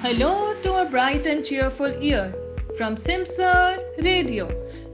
Hello to a bright and cheerful ear from Simsar Radio.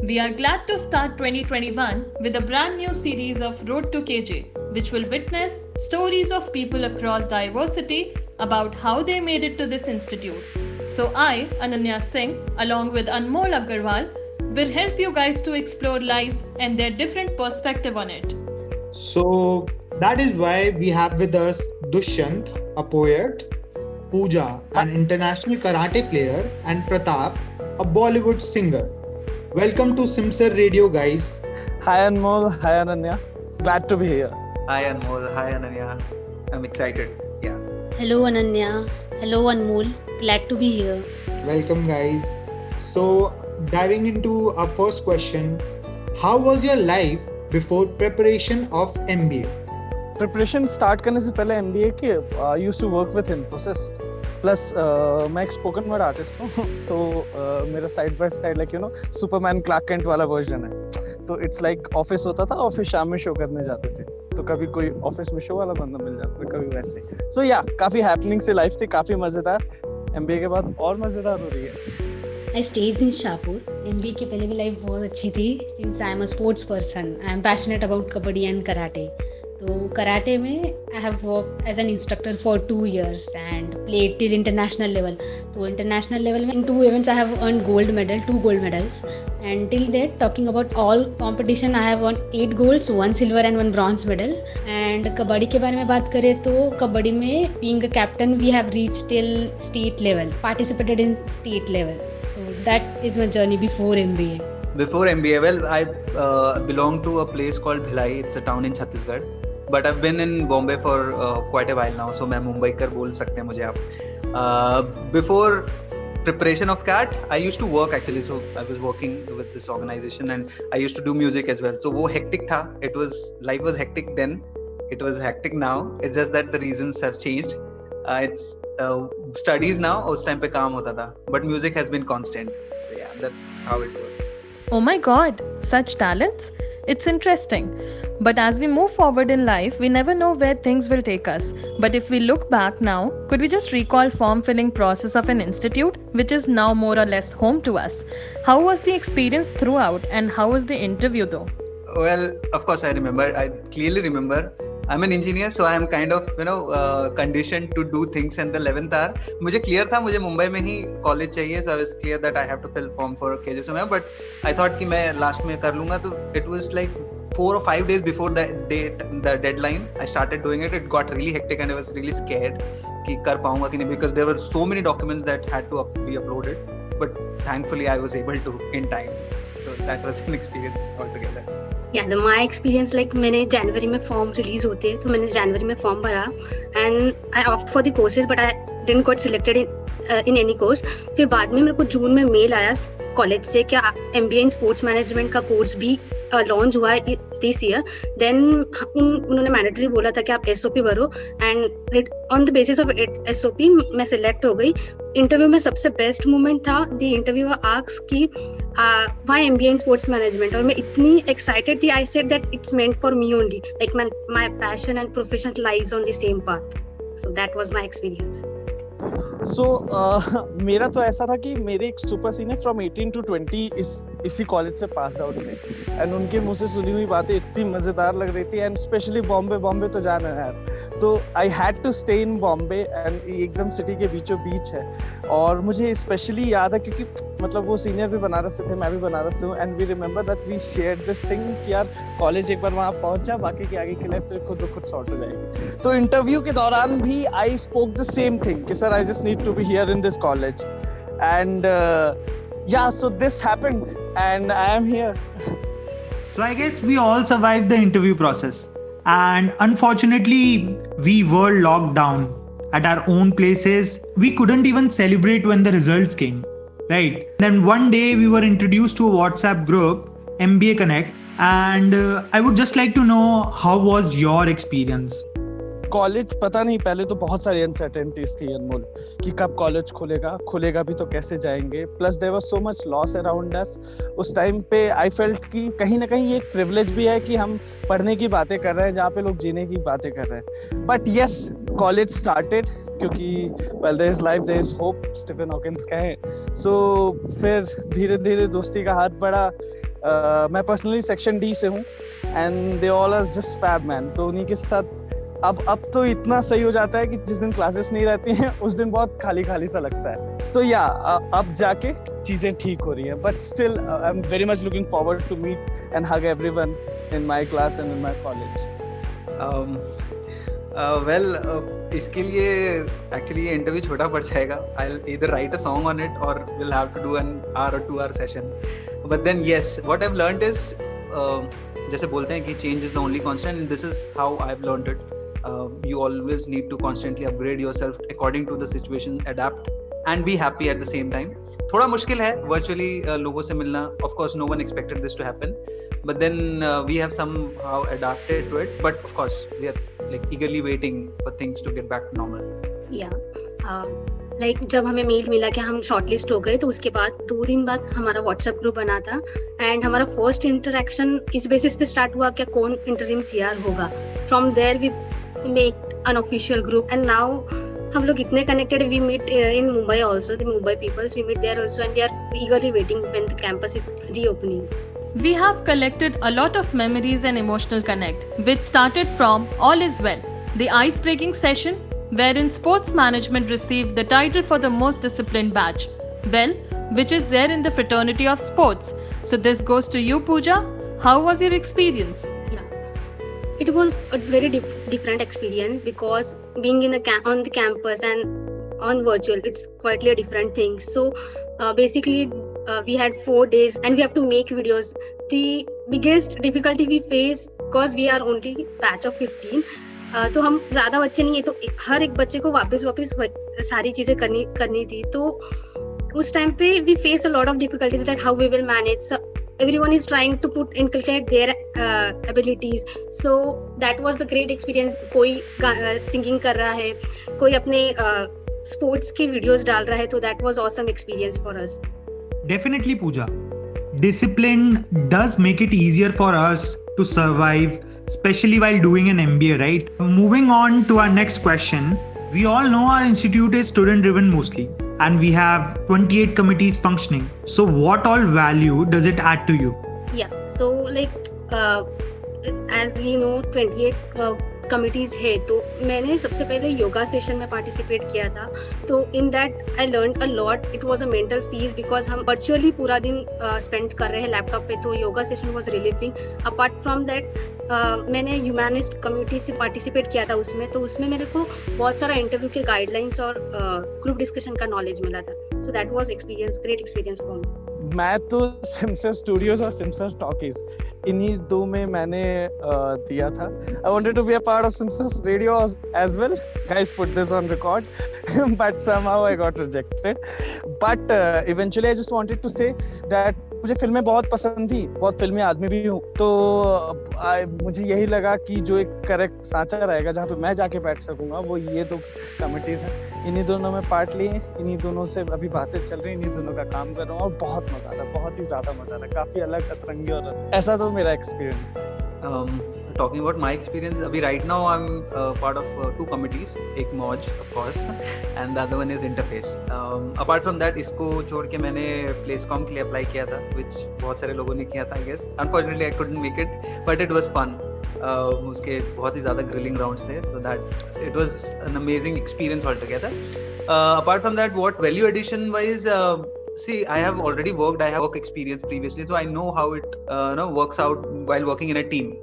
We are glad to start 2021 with a brand new series of Road to KJ, which will witness stories of people across diversity about how they made it to this institute. So I, Ananya Singh, along with Anmol Agarwal, will help you guys to explore lives and their different perspective on it. So that is why we have with us Dushyant, a poet, Pooja, an international karate player, and Pratap, a Bollywood singer. Welcome to Simsar Radio, guys. Hi Anmol, hi Ananya. Glad to be here. Hi Anmol, hi Ananya. I'm excited. Yeah. Hello Ananya. Hello Anmol. Glad to be here. Welcome, guys. So, diving into our first question, how was your life before preparation of MBA? Preparation start करने से पहले MBA के I used to work with Infosys plus मैं एक spoken word artist हूँ तो मेरा side by side like you know Superman Clark Kent वाला वर्जन है तो इट्स लाइक ऑफिस होता था और फिर शाम में शो करने जाते थे तो कभी कोई ऑफिस में शो वाला बंदा मिल जाता था कभी वैसे सो या काफ़ी हैपनिंग से लाइफ थी काफ़ी मज़ेदार एमबीए के बाद और मज़ेदार हो रही है I stayed in Shahpur. MBA के पहले भी लाइफ बहुत अच्छी थी. Since I am a sports person, I am passionate about kabaddi and karate. तो कराटे में I have worked as an instructor for 2 years and played till international level. तो international level में in 2 events I have earned gold medal, 2 gold medals. And till that, talking about all competition, I have won 8 golds, 1 silver and 1 bronze medal. And kabaddi के बारे में बात करें तो कबड्डी में being a captain, we have reached till state level, participated in state level. So that is my journey before MBA. Before MBA, well, I belong to a place called Bhilai. It's a town in Chhattisgarh. But I've been in Bombay for quite a while now, so मैं मुंबईकर बोल सकते हैं मुझे आप. Before preparation of CAT, I used to work actually. So I was working with this organization and I used to do music as well. So वो hectic था. Life was hectic then. It was hectic now. It's just that the reasons have changed. It's studies now. उस time पे काम होता था. But music has been constant. Yeah, that's how it was. Oh my god, such talents? It's interesting. But as we move forward in life, we never know where things will take us. But if we look back now, could we just recall form filling process of an institute, which is now more or less home to us? How was the experience throughout and how was the interview though? Well, of course I remember. I clearly remember. I'm an engineer, so I am kind of conditioned to do things in the 11th hour. मुझे clear था मुझे मुंबई में ही college चाहिए, so I was clear that I have to fill form for KJ Somaiya. But I thought कि मैं last में कर लूँगा, तो it was like 4 or 5 days before the deadline, I started doing it. It got really hectic and I was really scared कि कर पाऊँगा कि नहीं, because there were so many documents that had to be uploaded. But thankfully I was able to in time. So that was an experience altogether. My experience, like मैंने जनवरी में form release होते तो मैंने जनवरी में फॉर्म भरा and I opt for the courses but I didn't got selected in any course. फिर बाद में मेरे को जून में मेल आया कॉलेज से क्या MBA इन स्पोर्ट्स मैनेजमेंट का कोर्स भी लॉन्च हुआ है दिस ईयर. देन उन्होंने मैंडेटरी बोला था कि आप SOP भरो and on the basis of SOP मैं सिलेक्ट हो गई. इंटरव्यू में सबसे बेस्ट मोमेंट था द इंटरव्यू आस्क कि why MBA in sports management, और मैं इतनी एक्साइटेड थी. I said that it's meant for me only, like my passion and profession lies on the same path. So that was my experience. So मेरा तो ऐसा था कि मेरे एक सुपर सीनियर फ्रॉम 18 to 20 इसी कॉलेज से पास आउट थे एंड उनके मुंह से सुनी हुई बातें इतनी मज़ेदार लग रही थी एंड स्पेशली बॉम्बे तो जाना है यार. तो I had to stay in Bombay and एकदम सिटी के बीचों बीच है. और मुझे स्पेशली याद है क्योंकि मतलब वो सीनियर भी बनारस से थे, मैं भी बनारस से हूँ and we remember that we shared this thing कि यार कॉलेज एक बार वहाँ पहुँच जा, बाकी के आगे की लाइफ तो खुद सॉर्ट हो जाएगी. तो इंटरव्यू के दौरान भी I spoke the same thing कि sir I just need to be here in this college and yeah, so this happened and I am here. So I guess we all survived the interview process, and unfortunately we were locked down at our own places. We couldn't even celebrate when the results came, right? Then one day we were introduced to a WhatsApp group, MBA Connect, and I would just like to know, how was your experience? College पता नहीं, पहले तो बहुत सारी uncertainties थी अनमोल कि कब college खुलेगा भी तो कैसे जाएंगे. Plus there was so much loss around us. उस टाइम पे आई फेल्ट कि कहीं ना कहीं ये एक प्रिविलेज भी है कि हम पढ़ने की बातें कर रहे हैं जहाँ पे लोग जीने की बातें कर रहे हैं. बट यस, कॉलेज स्टार्टेड क्योंकि well there is life there is hope, Stephen Hawkins का है. सो फिर धीरे धीरे दोस्ती का हाथ बढ़ा. मैं पर्सनली सेक्शन डी से हूँ and they all are just fab man. तो उन्हीं के साथ अब तो इतना सही हो जाता है कि जिस दिन क्लासेस नहीं रहती हैं उस दिन बहुत खाली खाली सा लगता है. तो या अब जाके चीजें ठीक हो रही हैं, but still I am very much looking forward to meet and hug everyone in my class and in my college. इसके लिए एक्चुअली ये इंटरव्यू छोटा पड़ जाएगा. I'll either write a song on it or we'll have to do an hour or 2 hour session. But then yes, what I've learned is जैसे बोलते हैं कि change is the only constant, and this is how I've learned it. You always need to constantly upgrade yourself according to the situation, adapt and be happy at the same time. थोड़ा मुश्किल है virtually लोगों से मिलना. Of course, no one expected this to happen. But then we have somehow adapted to it. But of course, we are like eagerly waiting for things to get back to normal. Like जब हमें mail मिला कि हम shortlist हो गए, तो उसके बाद 2 दिन बाद हमारा व्हाट्सएप ग्रुप बना था एंड हमारा फर्स्ट इंटरेक्शन इस बेसिस पे स्टार्ट हुआ कि कौन इंटरिम सीआर होगा. From there we make an official group and now हम लोग इतने connected. We meet in Mumbai also, the Mumbai peoples, we meet there also and we are eagerly waiting when the campus is reopening. We have collected a lot of memories and emotional connect, which started from All Is Well, the ice-breaking session wherein sports management received the title for the most disciplined batch, well, which is there in the fraternity of sports. So this goes to you, Pooja. How was your experience? It was a very different experience because being in on the campus and on virtual, it's quite a different thing. So basically we had 4 days and we have to make videos. The biggest difficulty we face because we are only batch of 15. तो हम ज़्यादा बच्चे नहीं है, तो हर एक बच्चे को वापस सारी चीज़ें करनी थी. तो उस टाइम पे we face a lot of difficulties that how we will manage. So everyone is trying to inculcate their abilities. So that was the great experience. कोई singing कर रहा है, कोई अपने sports के videos डाल रहा है, तो that was awesome experience for us. Definitely, Pooja. Discipline does make it easier for us to survive, especially while doing an MBA, right? Moving on to our next question. We all know our institute is student driven mostly, and we have 28 committees functioning. So what all value does it add to you? Yeah, so like as we know 28 committees है, तो मैंने सबसे पहले yoga session में participate किया था. तो in that I learn a lot. It was a mental peace because हम वर्चुअली पूरा दिन स्पेंड कर रहे हैं लैपटॉप पे. तो yoga session was relieving. Apart from that मैंने ह्यूमैनिस्ट कम्युनिटी से पार्टिसिपेट किया था उसमें. तो उसमें मेरे को बहुत सारा इंटरव्यू के गाइडलाइंस और ग्रुप डिस्कशन का नॉलेज मिला था. सो that was great experience for me. मैं तो सिम्सर स्टूडियोज और सिम्सर टॉकीज इन्हीं 2 में मैंने दिया था. I wanted to be a part of Simpsons Radio as well. Guys, put this on record. But somehow I got rejected. But eventually I just wanted to say that मुझे फिल्में बहुत पसंद थी, बहुत फिल्मी आदमी भी हूँ. तो मुझे यही लगा कि जो एक करेक्ट सांचा रहेगा जहाँ पे मैं जाके बैठ सकूंगा, वो ये 2 कमिटीज हैं. इन्हीं दोनों में पार्ट लिए, इन्हीं दोनों से अभी बातें चल रही, इन्हीं दोनों का काम कर रहा हूँ और बहुत मजा आ रहा है, बहुत ही ज्यादा मजा आ रहा है. काफी अलग अतरंगी और ऐसा तो मेरा experience. Talking about my experience, abhi right now I'm part of 2 committees. एक मौज of course and the other one is interface. Apart from that, इसको छोड़ के मैंने प्लेसकॉम के लिए अप्लाई किया था, which बहुत सारे लोगों ने किया था I guess. Unfortunately I couldn't make it, but it was fun. उसके बहुत ही ज़्यादा grilling rounds थे, so that it was an amazing experience altogether. Apart from that, what value addition wise, see, I have already worked. I have work experience previously, so I know how it works out while working in a team.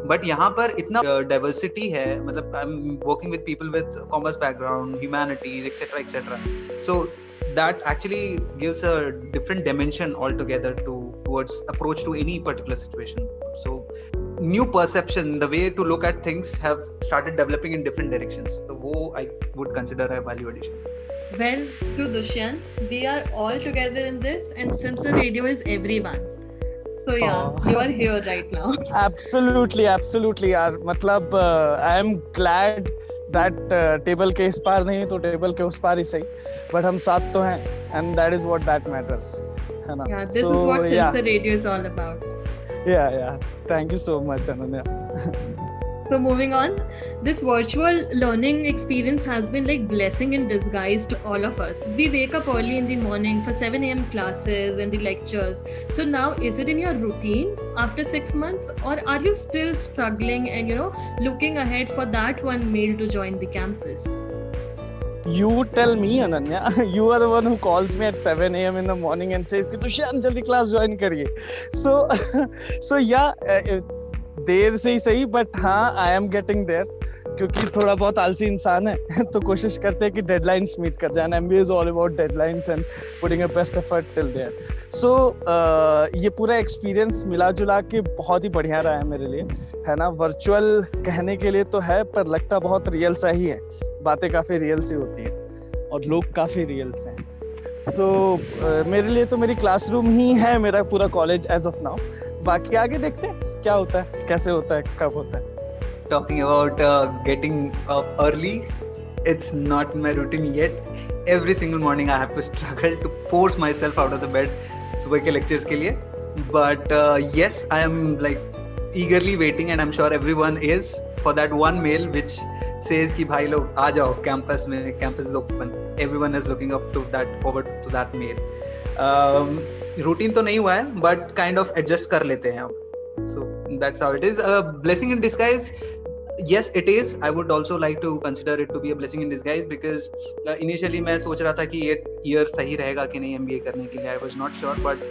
But यहाँ पर इतना diversity है, मतलब I'm working with people with commerce background, humanities, etc. So that actually gives a different dimension altogether towards approach to any particular situation. So new perception, the way to look at things have started developing in different directions. So wo I would consider a value addition. Well, to Dushyant, we are all together in this, and Simpson Radio is everyone. So yeah, you are here right now. Absolutely यार. मतलब I am glad that table के इस पार नहीं तो table के उस पार ही सही, but हम साथ तो हैं, and that is what that matters, है ना? Yeah, this is what Simpson Radio is all about. Yeah. Thank you so much, Ananya. So moving on, this virtual learning experience has been like blessing in disguise to all of us. We wake up early in the morning for 7 a.m. classes and the lectures. So now is it in your routine after 6 months, or are you still struggling and looking ahead for that one mail to join the campus? You tell me, Ananya. You are the one who calls me at 7 a.m. in the morning and says कि तुषार जल्दी class join करिए. So yeah, देर से ही सही, but हाँ I am getting there, क्योंकि थोड़ा बहुत आलसी इंसान है तो कोशिश करते हैं कि डेडलाइंस मीट कर जाए. MBA is all about deadlines and putting your best effort till there. So ये पूरा एक्सपीरियंस मिला जुला के बहुत ही बढ़िया रहा है मेरे लिए, है ना. वर्चुअल कहने के लिए तो है, पर लगता बहुत रियल सा ही है. बातें काफी रियल सी होती हैं और लोग काफी रियल से हैं. सो मेरे लिए तो मेरी क्लासरूम ही है मेरा पूरा कॉलेज एज ऑफ नाउ. बाकी आगे देखते हैं क्या होता है, कैसे होता है, कब होता है. Talking about getting up early, it's not my routine yet. Every single morning I have to struggle to force myself out of the bed सुबह के lectures के लिए. But yes, I am like eagerly waiting, and I'm sure everyone is, for that one mail which says कि भाई लोग आ जाओ campus में, campus is open. Everyone is looking up to that, forward to that mail. Routine तो नहीं हुआ है, but kind of adjust कर लेते हैं अब. So that's how it is. A blessing in disguise. Yes, it is. I would also like to consider it to be a blessing in disguise because initially मैं सोच रहा था कि ये year सही रहेगा कि नहीं MBA करने के लिए. I was not sure, but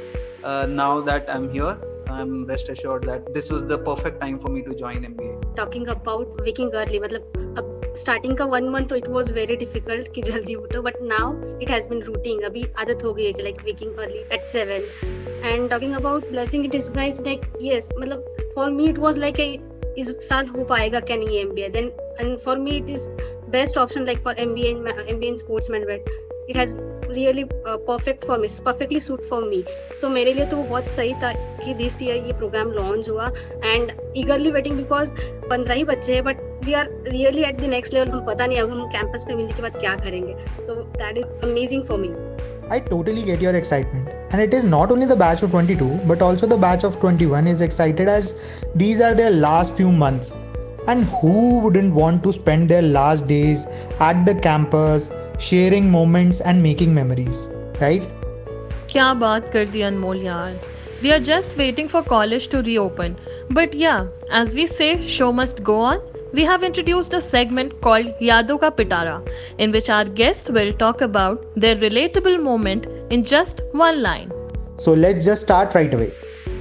now that I'm here, I'm rest assured that this was the perfect time for me to join MBA. Talking about waking early, मतलब अब starting का 1 month तो it was very difficult कि जल्दी उठो, but now it has been routine. अभी आदत हो गई है कि like waking early at 7. And talking about blessing in disguise, like yes, मतलब for me it was like इस साल हो पाएगा क्या नहीं MBA, then and for me it is best option like for MBA in sports management. It has really perfect for me, perfectly suit for me. So मेरे लिए तो वो बहुत सही था कि this year ये program launch हुआ, and eagerly waiting because 15 ही बच्चे हैं, but we are really at the next level. हम पता नहीं अब हम campus पे मिलने के बाद क्या करेंगे. So that is amazing for me. I totally get your excitement, and it is not only the batch of 22 but also the batch of 21 is excited as these are their last few months, and who wouldn't want to spend their last days at the campus sharing moments and making memories, right? क्या बात कर दी अनमोल यार. We are just waiting for college to reopen. But yeah, as we say, show must go on. We have introduced a segment called Yadon Ka Pitara, in which our guests will talk about their relatable moment in just one line. So let's just start right away.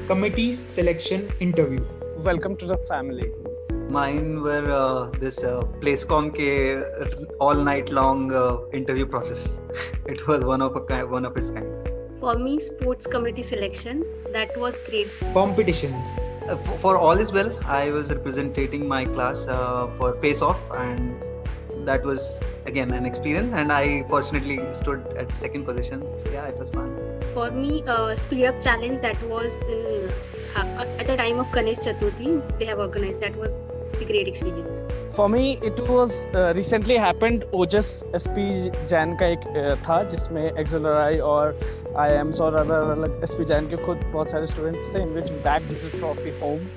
Committee selection interview. Welcome to the family. Mine were this Placecom के all night long interview process. It was one of its kind. For me, sports committee selection, that was great. Competitions. For all is well, I was representing my class for face off, and that was again an experience, and I fortunately stood at second position. So yeah, it was fun. For me, speed up challenge, that was in at the time of Ganesh Chaturthi, they have organized. That was a great experience. For me, it was recently happened. Ojas SP Jain का एक था जिसमें XLRI और IIMs और अलग SP Jain के खुद बहुत सारे स्टूडेंट्स थे, in which we bagged the trophy home.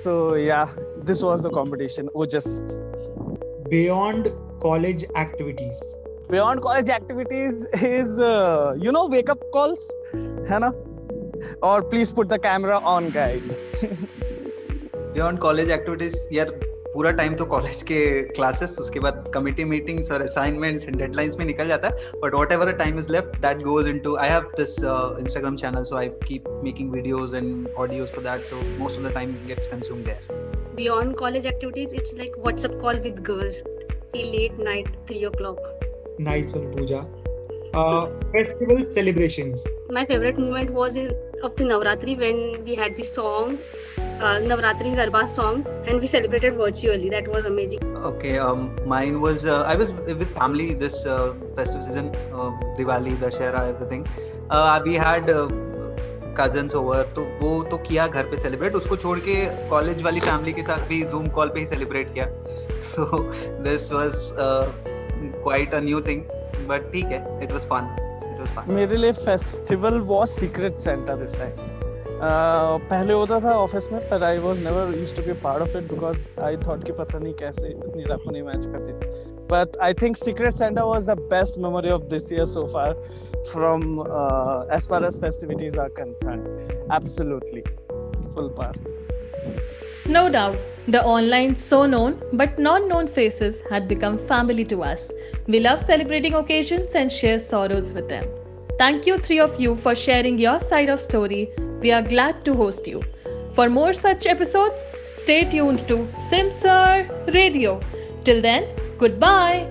So yeah, this was the competition. Ojas. Beyond college activities. Beyond college activities is wake up calls, है ना? Or please put the camera on, guys. Beyond college activities, यार पूरा time तो college के classes, उसके बाद committee meetings और assignments and deadlines में निकल जाता है. But whatever time is left that goes into, I have this Instagram channel, so I keep making videos and audios for that, so most of the time gets consumed there. Beyond college activities, it's like WhatsApp call with girls till late night, 3 o'clock. Nice one, Pooja. Festival celebrations. My favorite moment was of the Navratri when we had the song, Navratri Garba song, and we celebrated virtually. That was amazing. Okay, mine was I was with family this festive season, Diwali, Dashera, everything. We had cousins over, तो वो तो किया घर पे celebrate. उसको छोड़ के college वाली फैमिली के साथ भी जूम कॉल पे ही सेलिब्रेट किया. So this was quite a new thing, but ठीक है, it was fun. मेरे लिए festival was Secret Santa this time. पहले होता था ऑफिस में, पर I was never used to be part of it because I thought कि पता नहीं कैसे नीलापुनी मैच करती थी. But I think Secret Santa was the best memory of this year so far, from as far as festivities are concerned. Absolutely, full power. No doubt, the online so known but non-known faces had become family to us. We love celebrating occasions and share sorrows with them. Thank you, three of you, for sharing your side of story. We are glad to host you. For more such episodes, stay tuned to Simsar Radio. Till then, goodbye.